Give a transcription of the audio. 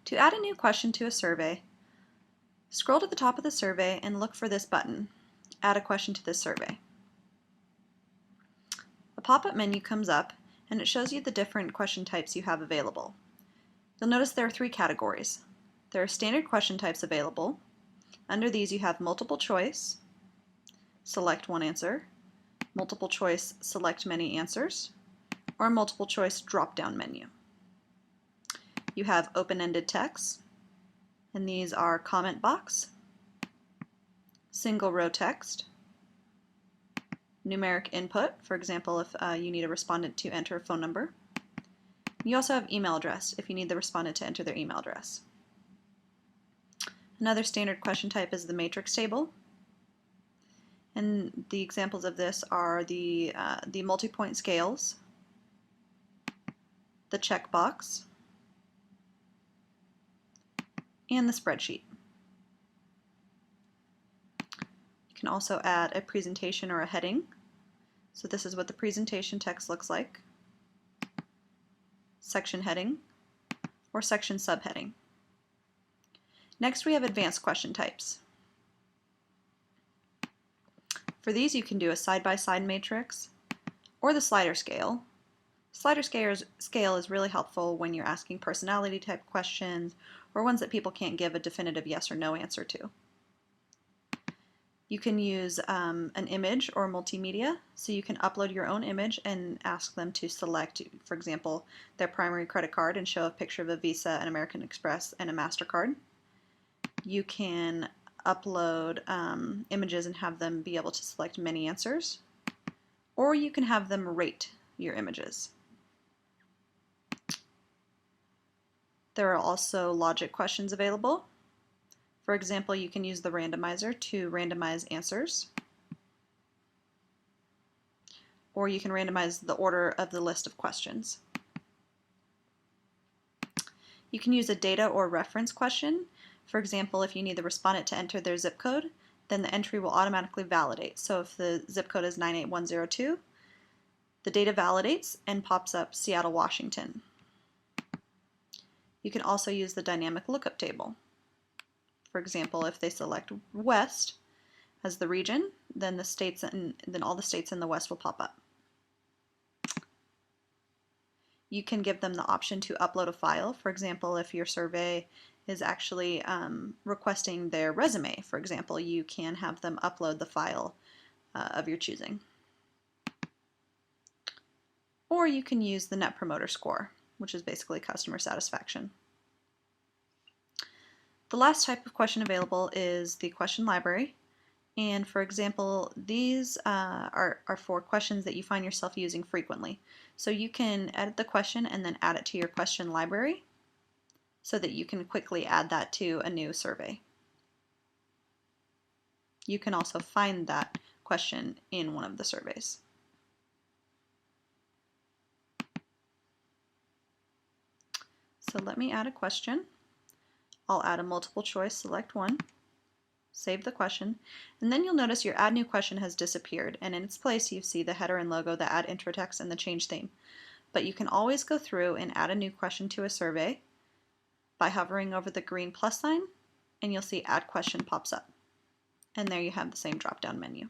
To add a new question to a survey, scroll to the top of the survey and look for this button, Add a question to this survey. A pop-up menu comes up and it shows you the different question types you have available. You'll notice there are 3 categories. There are standard question types available. Under these you have multiple choice, select one answer, multiple choice, select many answers, or multiple choice drop-down menu. You have open-ended text, and these are comment box, single row text, numeric input, for example if you need a respondent to enter a phone number. You also have email address if you need the respondent to enter their email address. Another standard question type is the matrix table, and the examples of this are the multi-point scales, the checkbox, and the spreadsheet. You can also add a presentation or a heading. So this is what the presentation text looks like, section heading, or section subheading. Next we have advanced question types. For these you can do a side-by-side matrix or the slider scale. Slider scale is really helpful when you're asking personality type questions or ones that people can't give a definitive yes or no answer to. You can use an image or multimedia, so you can upload your own image and ask them to select, for example, their primary credit card and show a picture of a Visa, an American Express, and a MasterCard. You can upload images and have them be able to select many answers, or you can have them rate your images. There are also logic questions available. For example, you can use the randomizer to randomize answers, or you can randomize the order of the list of questions. You can use a data or reference question. For example, if you need the respondent to enter their zip code, then the entry will automatically validate. So if the zip code is 98102, the data validates and pops up Seattle, Washington. You can also use the dynamic lookup table. For example, if they select West as the region, then all the states in the West will pop up. You can give them the option to upload a file. For example, if your survey is actually requesting their resume, for example, you can have them upload the file of your choosing. Or you can use the Net Promoter Score, which is basically customer satisfaction. The last type of question available is the question library, and for example these are for questions that you find yourself using frequently. So you can edit the question and then add it to your question library so that you can quickly add that to a new survey. You can also find that question in one of the surveys. So let me add a question. I'll add a multiple choice, select one, save the question, and then you'll notice your add new question has disappeared, and in its place you see the header and logo, the add intro text, and the change theme. But you can always go through and add a new question to a survey by hovering over the green plus sign, and you'll see add question pops up. And there you have the same drop down menu.